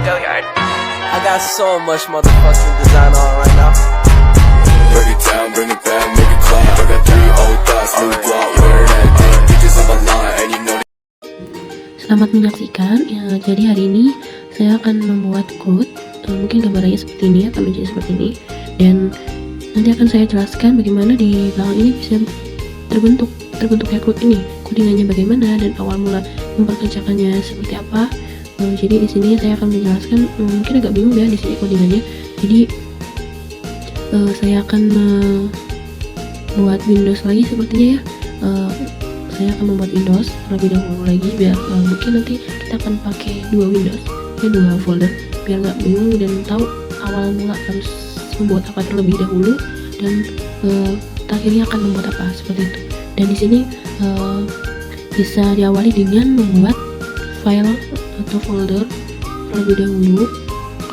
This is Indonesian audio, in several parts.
I got so much motherfucking design on right now. Break it down, bring it back, make it clap. I got 3 old thoughts, new block, where that damn bitches on my line, and you know. Selamat menyaksikan. Ya, jadi hari ini saya akan membuat quote. Mungkin gambarannya seperti ini, akan menjadi seperti ini. Dan nanti akan saya jelaskan bagaimana di belakang ini bisa terbentuknya quote ini, codingannya bagaimana dan awal mula memperkerjakannya seperti apa. Jadi di sini saya akan menjelaskan, mungkin agak bingung ya di sini codingannya. Jadi saya akan membuat Windows lagi sepertinya ya. Saya akan membuat Windows terlebih dahulu lagi biar mungkin nanti kita akan pakai 2 Windows ya, 2 folder biar nggak bingung dan tahu awal mula harus membuat apa terlebih dahulu dan akhirnya akan membuat apa seperti itu. Dan di sini bisa diawali dengan membuat file atau folder terlebih dahulu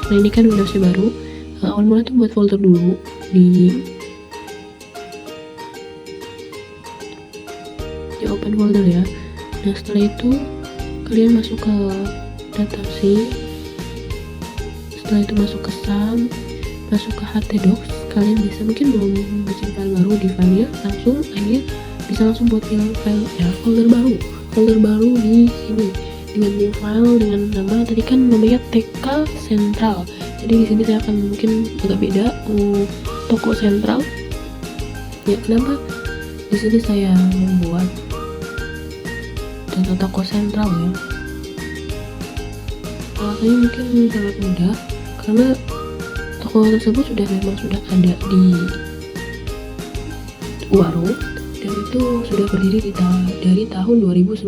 karena ini kan Windowsnya baru. Awal mula tuh buat folder dulu di open folder ya. Nah setelah itu kalian masuk ke datasheet, setelah itu masuk ke SAM, masuk ke htdocs. Kalian bisa mungkin belum bikin file baru di filenya, langsung akhirnya bisa langsung buat file ya, folder baru di sini dengan new file dengan nama tadi kan namanya TK Sentral. Jadi di sini saya akan mungkin agak beda, toko sentral ya. Kenapa di sini saya membuat data toko sentral ya? Alasannya mungkin sangat mudah karena toko tersebut sudah ada di warung dan itu sudah berdiri dari tahun 2019,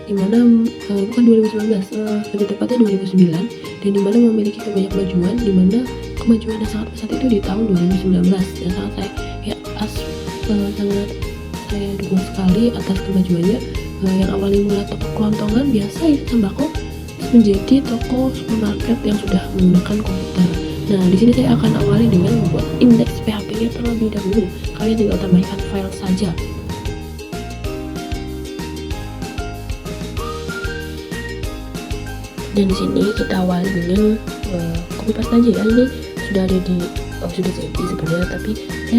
dimana bukan 2019, lebih tepatnya 2009, dan dimana memiliki banyak kemajuan, dimana kemajuan yang sangat pesat itu di tahun 2019 dan sangat saya dukung sekali atas kemajuannya. Yang awalnya mulai toko kelontongan biasa itu sembako menjadi toko supermarket yang sudah menggunakan komputer. Nah di sini saya akan awali dengan membuat indeks PHP-nya terlebih dahulu. Kalian tinggal tambahkan file saja. Dan di sini kita awali dengan copy paste aja ya. Ini sudah ada di sudah jadi sebenarnya, tapi saya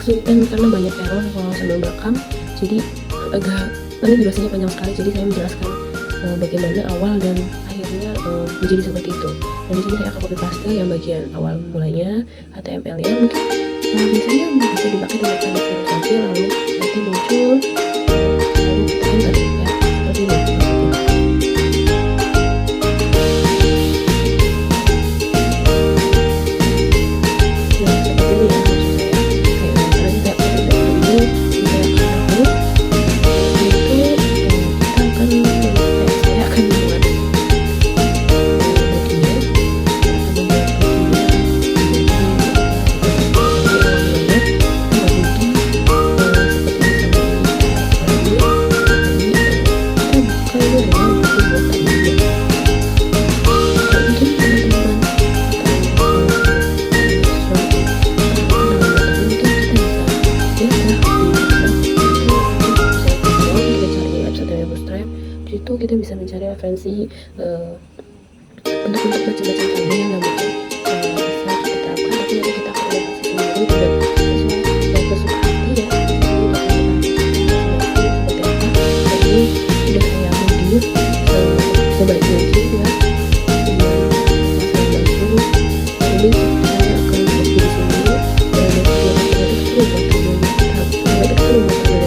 kesulitan karena banyak error kalau sambil merekam. Jadi nanti durasinya panjang sekali. Jadi saya menjelaskan bagaimana awal dan akhirnya menjadi seperti itu. Dan di sini saya akan copy paste yang bagian awal mulanya, HTML-nya mungkin biasanya bisa dipakai dengan tanda seru saja, lalu nanti muncul, lalu kita enter ya seperti ini. Itu kita bisa mencari referensi untuk macam-macam tabel yang nggak mungkin bisa kita terapkan, tapi nanti kita akan adaptasi sendiri dan sesuai dan sesuka hati ya. Seperti apa? Jadi sudah saya modif sebaik mungkin ya dengan pasal baru. Ini saya akan copy di sini dan nanti kita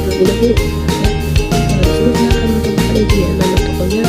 terlebih dahulu. Nama tokonya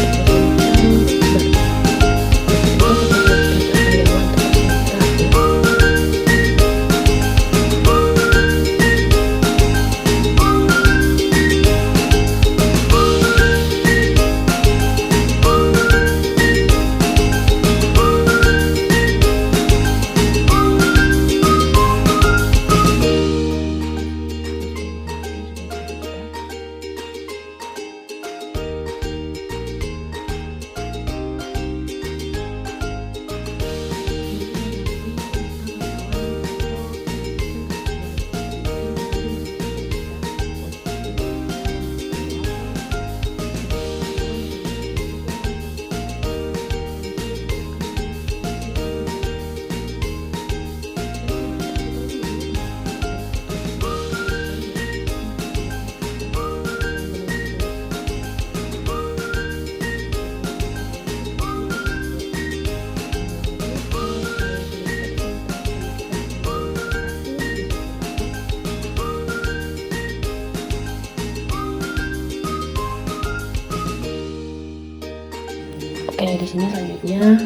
Oke, di sini selanjutnya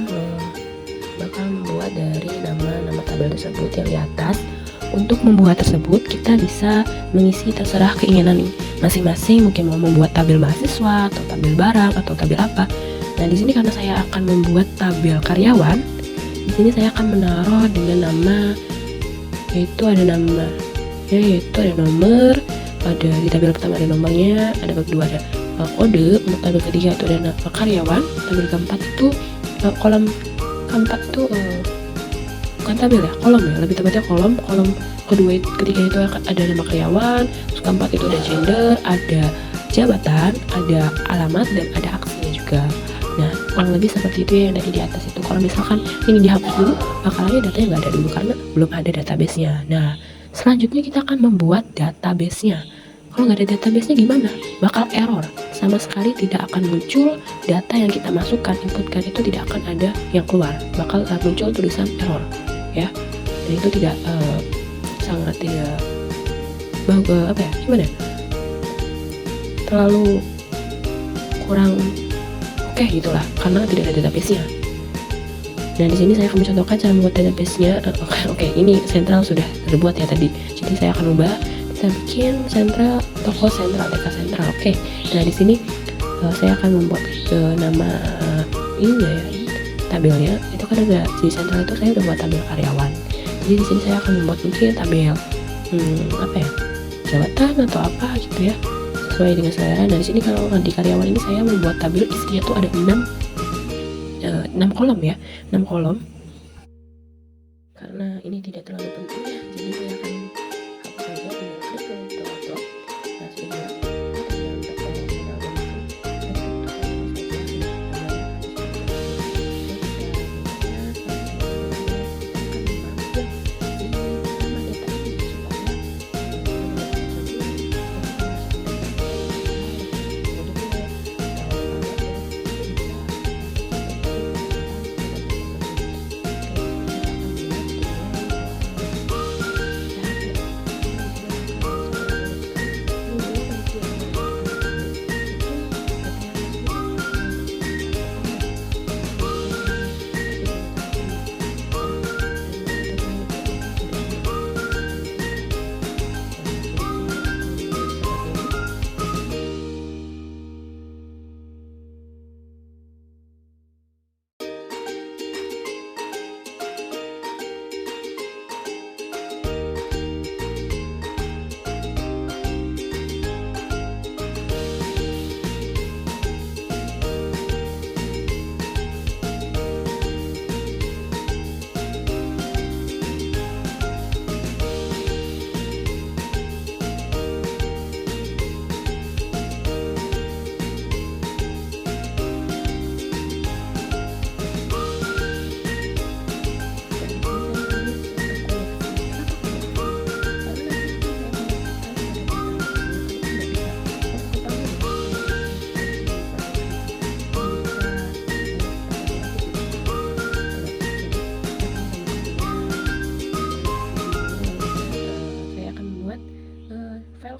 bakal membuat dari nama tabel tersebut yang di atas. Untuk membuat tersebut kita bisa mengisi terserah keinginan masing-masing, mungkin mau membuat tabel mahasiswa atau tabel barang atau tabel apa. Nah, di sini karena saya akan membuat tabel karyawan, di sini saya akan menaruh dengan nama, yaitu ada nomor, ada di tabel pertama ada nomornya, ada kedua ada kode, untuk tabel ketiga itu ada nama karyawan, tabel keempat itu kolom keempat itu bukan tabel ya, kolom ya, lebih tepatnya kolom kedua ketiga itu ada nama karyawan, terus keempat itu ada gender, ada jabatan, ada alamat, dan ada aksinya juga. Nah, kurang lebih seperti itu yang ada di atas itu. Kalau misalkan ini dihapus dulu, bakalannya datanya nggak ada dulu karena belum ada database-nya. Nah, selanjutnya kita akan membuat database-nya. Kalau nggak ada database-nya gimana? Bakal error. Sama sekali tidak akan muncul data yang kita masukkan, inputkan itu tidak akan ada yang keluar. Bakal muncul tulisan error, ya. Dan itu tidak sangat tidak gimana? Terlalu kurang oke gitulah, karena tidak ada database-nya. Nah, di sini saya akan mencontohkan cara membuat database-nya. Oke, ini sentral sudah terbuat ya tadi. Jadi saya akan ubah, saya bikin sentral, toko sentral, TK sentral. Oke. Nah, di sini saya akan membuat nama ini ya, tabelnya. Itu kan ada di sentral itu saya udah buat tabel karyawan. Jadi di sini saya akan membuat mungkin tabel jabatan atau apa gitu ya, sesuai dengan selera. Nah, di sini kalau di karyawan ini saya membuat tabel isinya tuh ada 6 kolom ya, 6 kolom. Karena ini tidak terlalu penting ya, jadi saya akan hapus saja, tinggal klik ke drop. Nah, sudah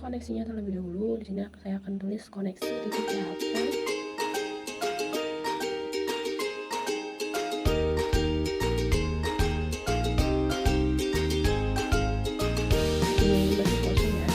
koneksinya terlebih dahulu. Di sini saya akan tulis koneksi titik PHP. Ini masih kosong ya.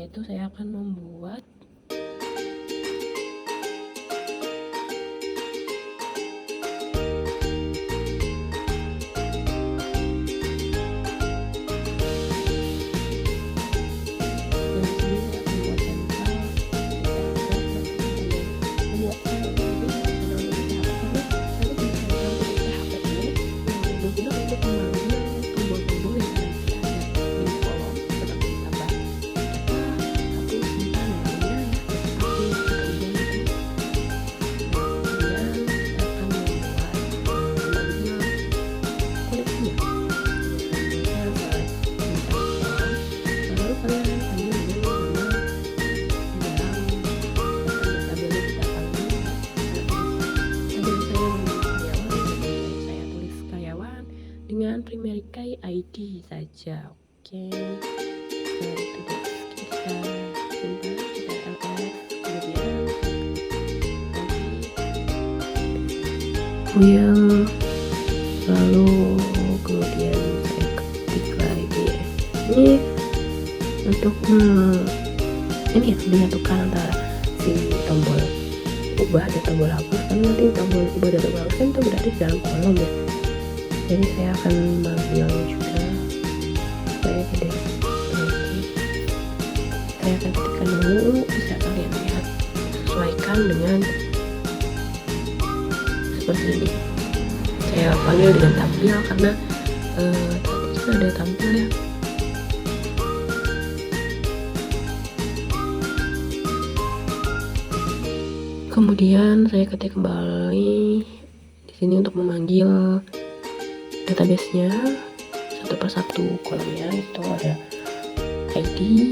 itu saya akan membuat dengan primary key ID saja. Oke, nah itu deh, kita simpan, kita ls, kemudian lalu kemudian saya ketik lagi ya. Ini untuk ini ya, menyatukan antara si tombol ubah dan tombol hapus, karena nanti tombol ubah dan tombol hapus kan itu berada di dalam kolom ya. Jadi saya akan mengambil juga supaya tidak berhenti. Saya akan ketikkan dulu, bisa kalian lihat, sesuaikan dengan seperti ini. Saya panggil dengan tampil karena tadi kan ada tampil ya. Kemudian saya ketik kembali di sini untuk memanggil database-nya satu persatu kolomnya. Itu ada ID,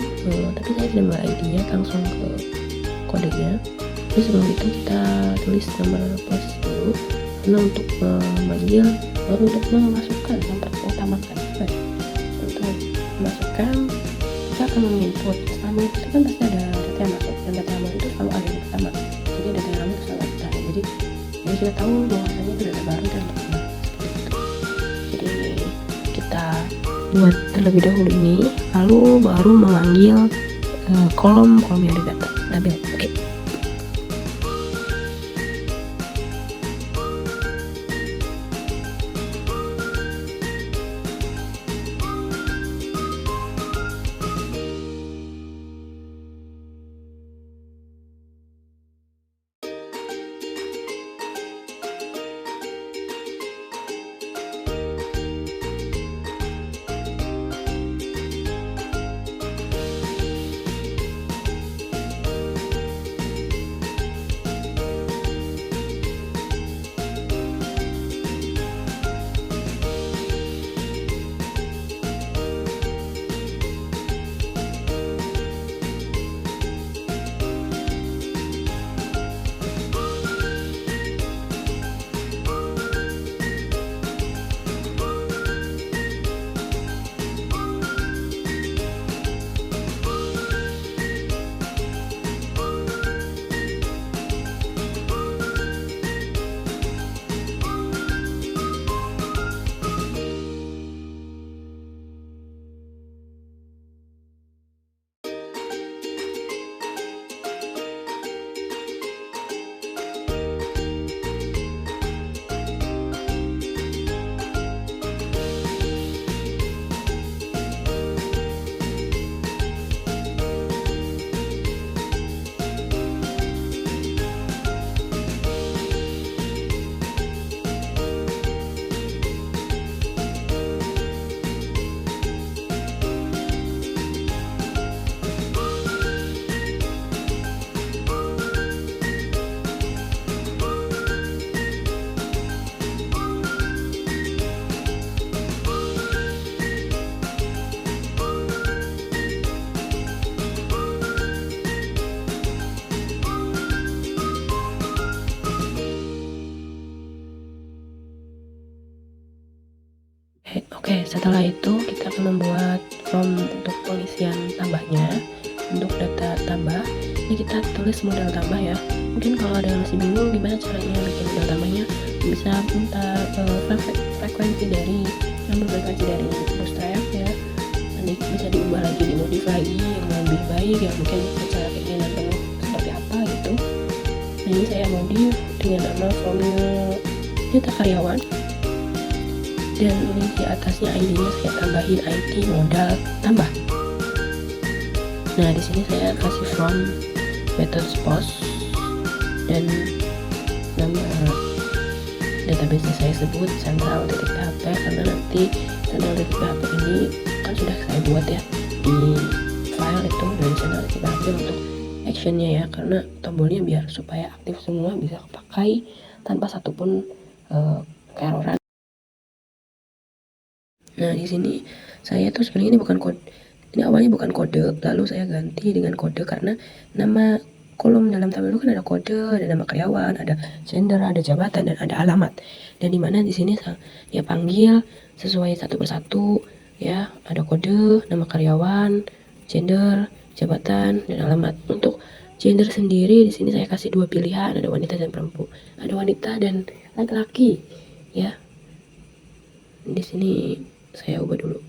tapi saya tidak membuat ID-nya, langsung ke kodenya. Jadi sebelum itu kita tulis nomor plus dulu, karena untuk memanggil baru untuk memasukkan tempat utamakan. Untuk memasukkan kita akan menginput. Setelah itu kan pasti ada data yang masuk, dan data yang masuk itu selalu ada di pertama. Jadi data yang lama itu selalu ada. Jadi kita tahu bahwasanya itu data baru dan lama. Kita buat terlebih dahulu ini, lalu baru memanggil kolom yang ada data tabel. Oke. Oke, setelah itu kita akan membuat form untuk pengisian tambahnya. Untuk data tambah, ini kita tulis model tambah ya. Mungkin kalau ada yang masih bingung gimana caranya bikin model tambahnya, bisa minta frekuensi dari Bootstrap ya. Nanti bisa diubah lagi, dimodif lagi yang lebih baik. baik ya, mungkin secara keinginan penuh seperti apa gitu. Nah ini saya modif dengan nama formula data karyawan, dan ini di atasnya ID-nya saya tambahin ID modal tambah. Nah di sini saya kasih from methods post dan nama database saya sebut central.php, karena nanti central.php ini kan sudah saya buat ya di file itu dari central.php untuk actionnya ya, karena tombolnya biar supaya aktif semua bisa kepakai tanpa satupun keeroran. Nah di sini saya tuh sebenarnya ini bukan kode, ini awalnya bukan kode, lalu saya ganti dengan kode karena nama kolom dalam tabel itu kan ada kode, ada nama karyawan, ada gender, ada jabatan, dan ada alamat. Dan dimana di sini ya panggil sesuai satu persatu ya, ada kode, nama karyawan, gender, jabatan, dan alamat. Untuk gender sendiri di sini saya kasih 2 pilihan, ada wanita dan perempuan, ada wanita dan laki-laki ya. Di sini saya ubah dulu.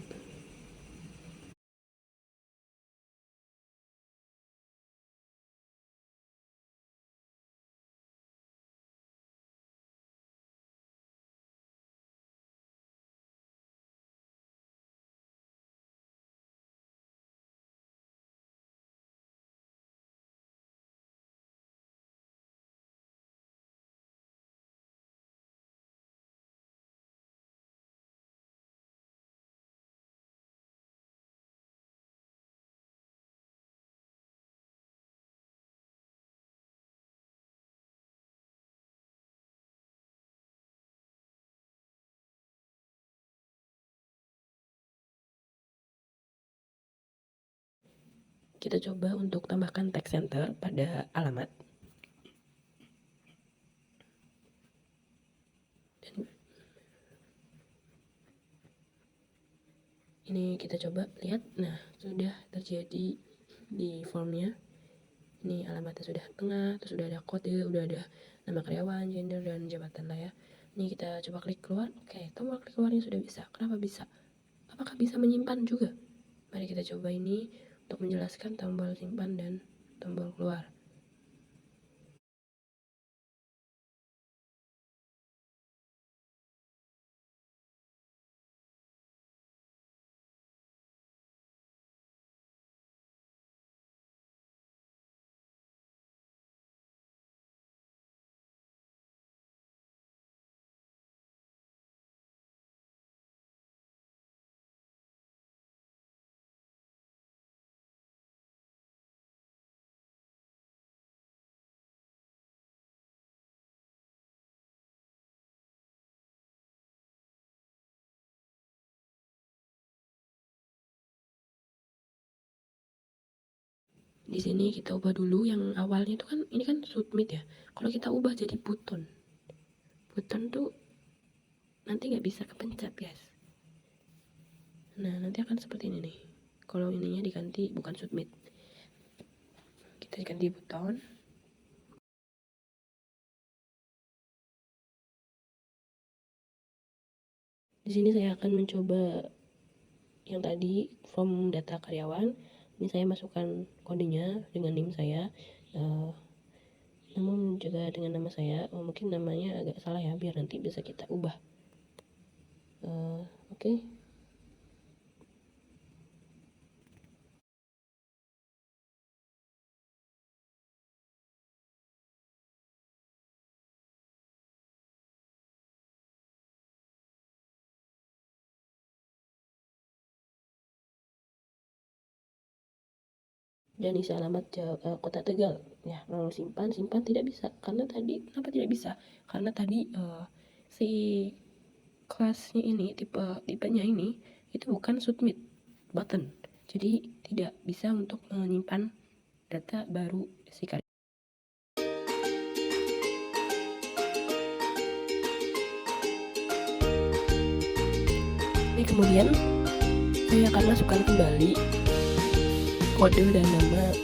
Kita coba untuk tambahkan text center pada alamat. Dan ini kita coba lihat, nah sudah terjadi di formnya. Ini alamatnya sudah tengah, terus sudah ada kode, udah ada nama karyawan, gender, dan jabatan lah ya. Ini kita coba klik keluar. Oke, tombol klik keluarnya sudah bisa. Kenapa bisa? Apakah bisa menyimpan juga? Mari kita coba ini untuk menjelaskan tombol simpan dan tombol keluar. Di sini kita ubah dulu yang awalnya itu kan, ini kan submit ya. Kalau kita ubah jadi button tuh nanti nggak bisa kepencet guys. Nah nanti akan seperti ini nih. Kalau ininya diganti bukan submit, kita ganti button. Di sini saya akan mencoba yang tadi from data karyawan. Ini saya masukkan kodenya dengan NIM saya, namun juga dengan nama saya. Mungkin namanya agak salah ya, biar nanti bisa kita ubah. Oke. Dan isi alamat kota Tegal ya, lalu simpan tidak bisa karena tadi, kenapa tidak bisa? Karena tadi si kelasnya ini, tipenya ini itu bukan submit button, jadi tidak bisa untuk menyimpan data baru si karya. Ini kemudian saya akan masukkan kembali kode dan nama,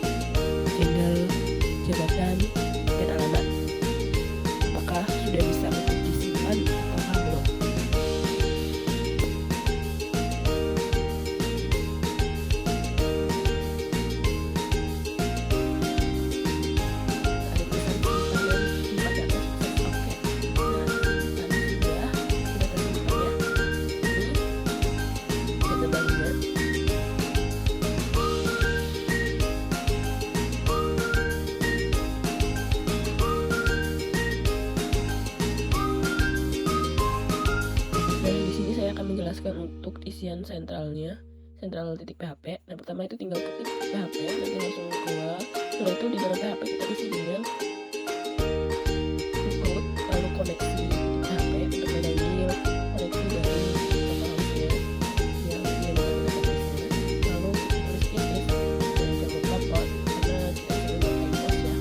gender, jabatan, dan alamat. Apakah sudah bisa untuk disimpan atau belum? pengisian sentral titik PHP. Nah, pertama itu tinggal ketik PHP, nanti langsung keluar. Setelah itu di dalam PHP kita isi dengan code, lalu koneksi titik PHP untuk memanggil koneksi dari total hostnya yang database-nya. Lalu kita tulis if dan jangan lupa port karena kita sering pakai post ya.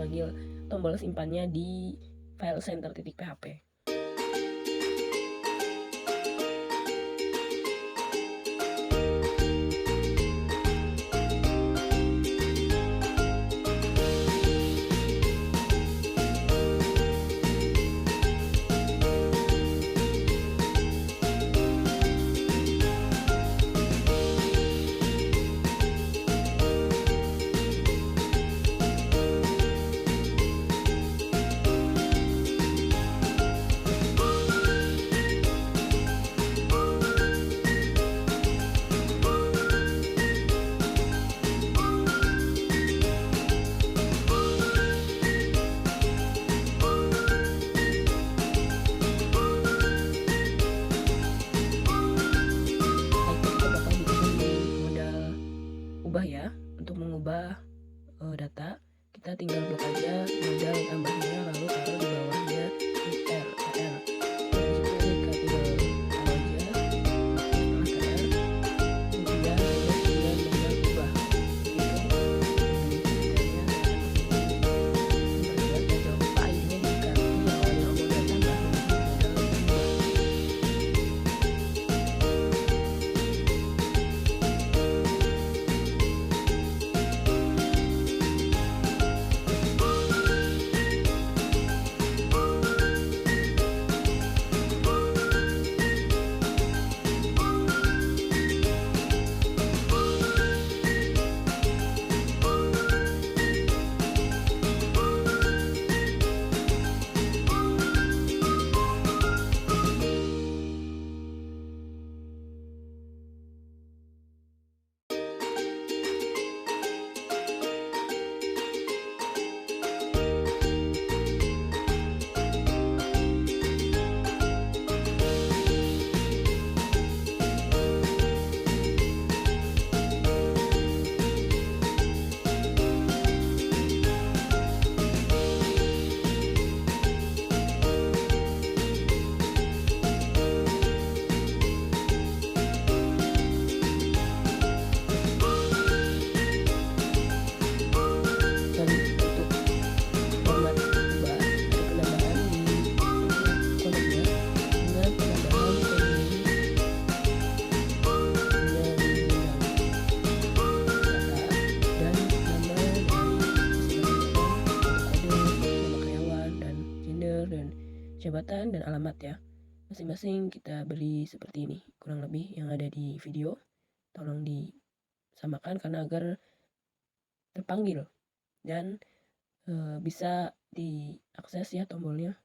Jadi tombol simpannya di file center titik PHP. Ya, untuk mengubah data kita tinggal blok aja modal tambahnya, lalu taruh di bawahnya r jabatan dan alamat ya. Masing-masing kita beri seperti ini, kurang lebih yang ada di video. Tolong disamakan karena agar terpanggil dan bisa diakses ya tombolnya.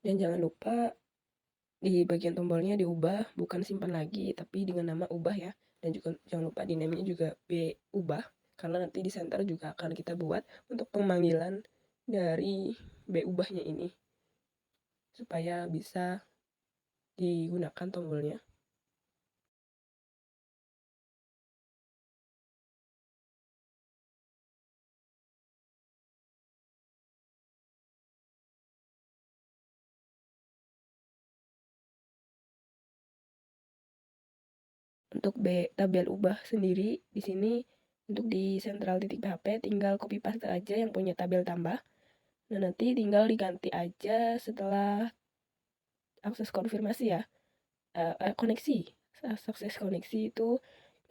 Dan jangan lupa di bagian tombolnya diubah, bukan simpan lagi, tapi dengan nama ubah ya. Dan juga jangan lupa di namanya juga B ubah, karena nanti di center juga akan kita buat untuk pemanggilan dari B ubahnya ini, supaya bisa digunakan tombolnya. Untuk tabel ubah sendiri di sini untuk di sentral titik PHP tinggal copy paste aja yang punya tabel tambah. Nah, nanti tinggal diganti aja setelah akses konfirmasi ya. Koneksi. Sukses koneksi itu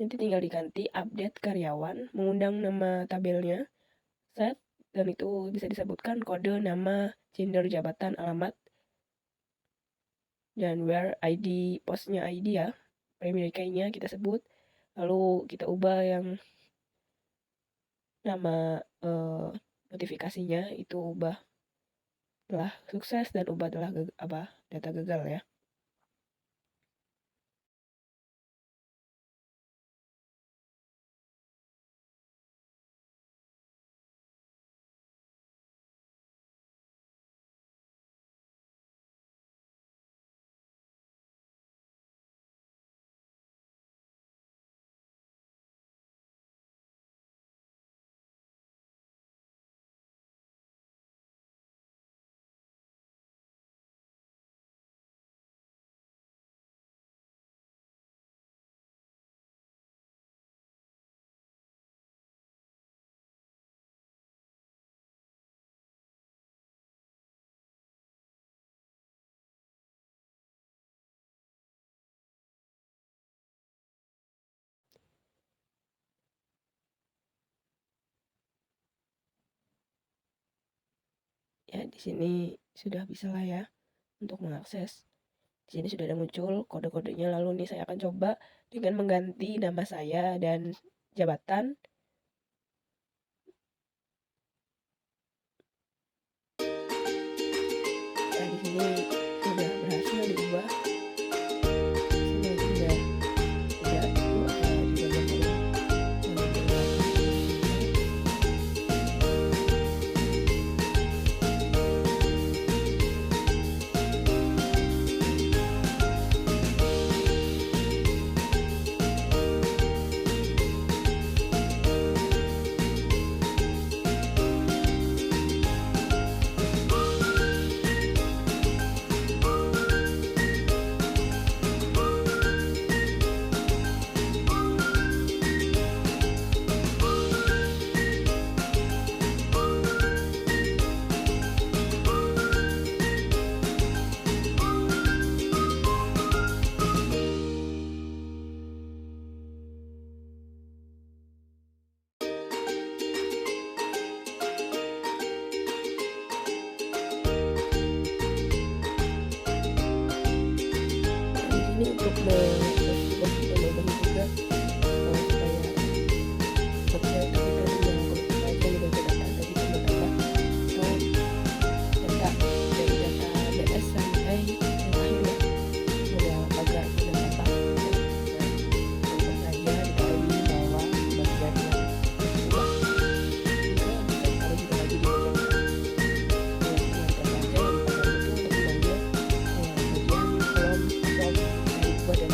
nanti tinggal diganti update karyawan, mengundang nama tabelnya, set, dan itu bisa disebutkan kode, nama, gender, jabatan, alamat, dan where ID, postnya ID ya, primary key-nya kita sebut, lalu kita ubah yang nama notifikasinya itu ubah telah sukses dan ubah telah data gagal ya. Ya, di sini sudah bisa lah ya untuk mengakses. Di sini sudah ada muncul kode-kodenya, lalu nih saya akan coba dengan mengganti nama saya dan jabatan. Nah, di sini sudah berhasil diubah. Sudah tidak itu ada di bagian ini untuk mengakses dan juga supaya website kita juga aja di bagian data tadi tambah atau data dari data BS sampai yang akhir ya, udah agak sudah tambah. Nah, saja diketahui bahwa bagian yang ubah juga bisa ditaruh juga lagi di bagian data saja yang pada itu untuk mengambil bagian kolom atau dari ubah dan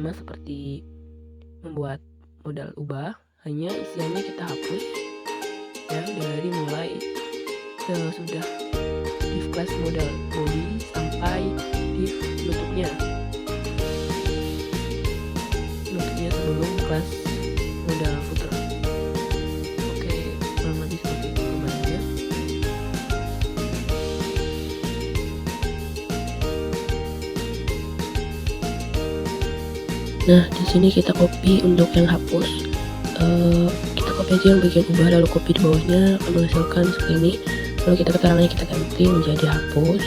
sama seperti membuat modal ubah, hanya isiannya kita hapus ya dari mulai sudah div class modal body sampai div bentuknya sebelum kelas modal footer. Oke, kurang lebih seperti itu gambarnya. Nah, di sini kita copy untuk yang hapus. Kita copy aja yang bagian ubah, lalu copy di bawahnya akan menghasilkan seperti ini. Lalu kita keterangannya kita ganti menjadi hapus,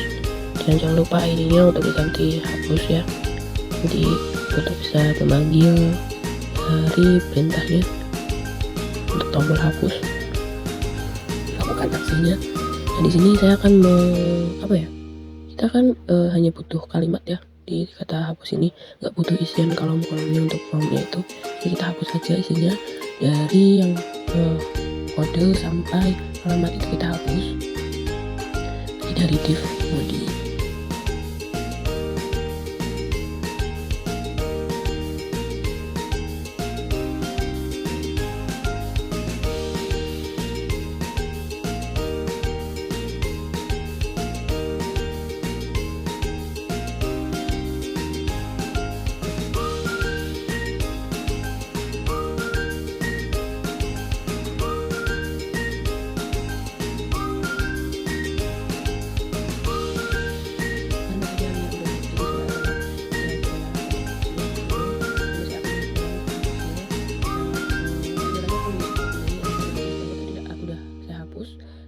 dan jangan lupa ID-nya untuk diganti hapus ya. Jadi untuk bisa memanggil dari perintahnya untuk tombol hapus, lakukan aksinya. Nah, di sini saya akan kita kan hanya butuh kalimat ya di kata hapus ini, nggak butuh isian kolom-kolomnya untuk formnya itu. Jadi kita hapus saja isinya dari yang kode sampai alamat itu kita hapus. Jadi dari div body.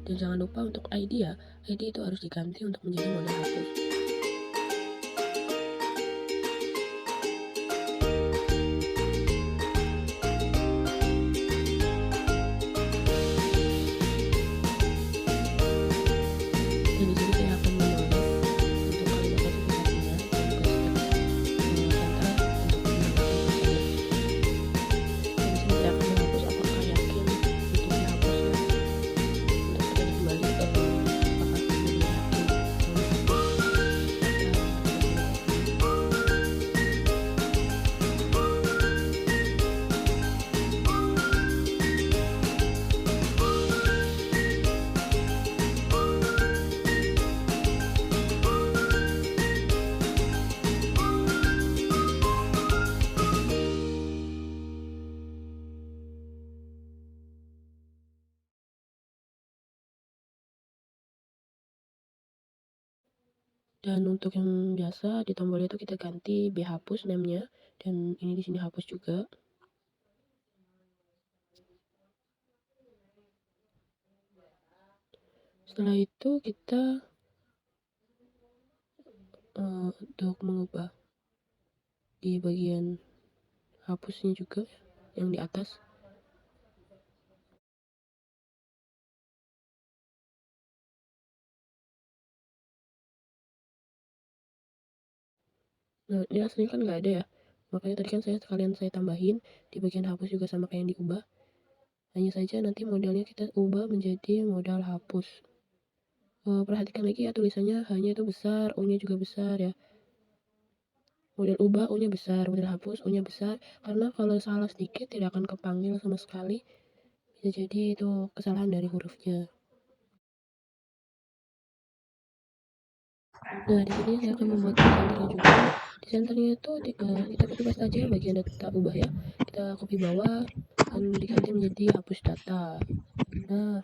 Dan jangan lupa untuk ID ya, ID itu harus diganti untuk menjadi modal hapus. Dan di sini saya akan menulis untuk kalimat notifikasinya dan juga sentral untuk menambahkan. Dan di sini saya akan menghapus apakah yakin untuk dihapus ya. Kembali apakah sudah yakin Dan untuk yang biasa di tombol itu kita ganti B hapus namanya, dan ini di sini hapus juga. Setelah itu kita untuk mengubah di bagian hapusnya juga yang di atas. Nah, ini aslinya kan nggak ada ya, makanya tadi kan saya tambahin di bagian hapus juga sama kayak yang diubah. Hanya saja nanti modelnya kita ubah menjadi modal hapus. Perhatikan lagi ya, tulisannya hanya itu besar, O-nya juga besar ya. Model ubah O-nya besar, model hapus O-nya besar, karena kalau salah sedikit tidak akan kepanggil sama sekali. Bisa jadi itu kesalahan dari hurufnya. Nah, di sini saya akan membuat di senternya juga. Di senternya itu kita copy paste aja bagian data ubah ya. Kita copy bawah dan diganti menjadi hapus data. Nah,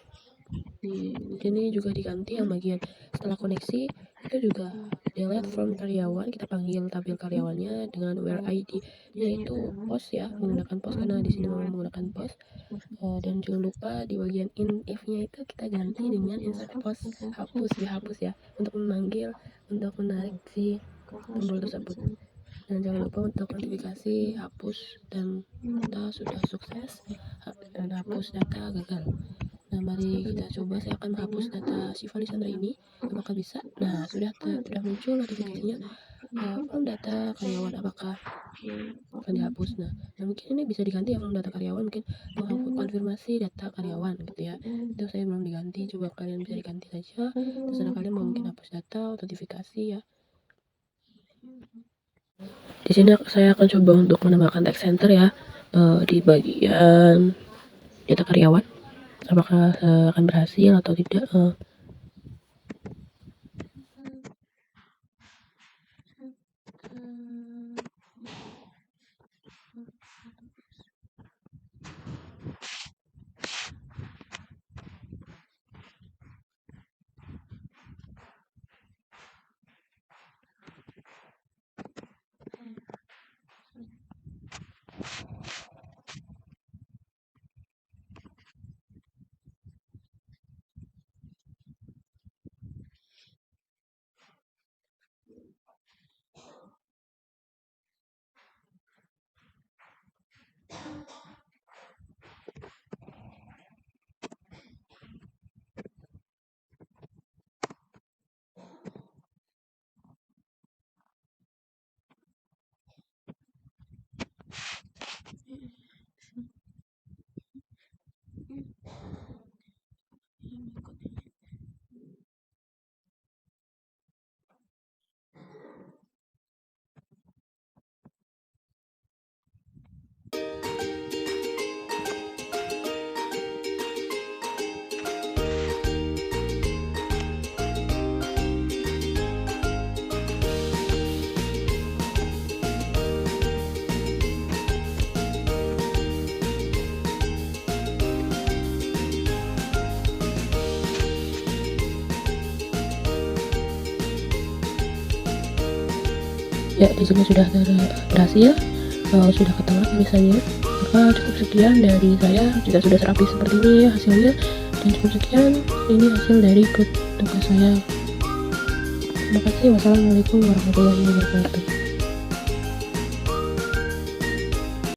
di sini juga diganti yang bagian setelah koneksi itu juga delete from karyawan, kita panggil tabel karyawannya dengan where ID nya itu post ya, menggunakan post karena di sini memang menggunakan post. Dan jangan lupa di bagian in if nya itu kita ganti dengan insert post hapus, dihapus ya, untuk memanggil, untuk menarik si tombol tersebut. Dan jangan lupa untuk notifikasi hapus dan kita sudah sukses dan hapus data gagal. Nah, mari kita coba. Saya akan hapus data Syifa Lisandra ini, apakah bisa? Nah, sudah muncul notifikasinya form data karyawan apakah akan dihapus. Nah, mungkin ini bisa diganti ya, form data karyawan, mungkin konfirmasi data karyawan gitu ya. Itu saya belum diganti, coba kalian bisa diganti saja, terserah kalian mau mungkin hapus data, notifikasi ya. Di sini saya akan coba untuk menambahkan text center ya, di bagian data karyawan. Apakah akan berhasil atau tidak? Ya, di sini sudah berhasil, sudah ketengah tulisannya. Maka cukup sekian dari saya. Jika sudah rapi seperti ini ya hasilnya, dan cukup sekian ini hasil dari tugas saya. Terima kasih. Wassalamualaikum warahmatullahi wabarakatuh.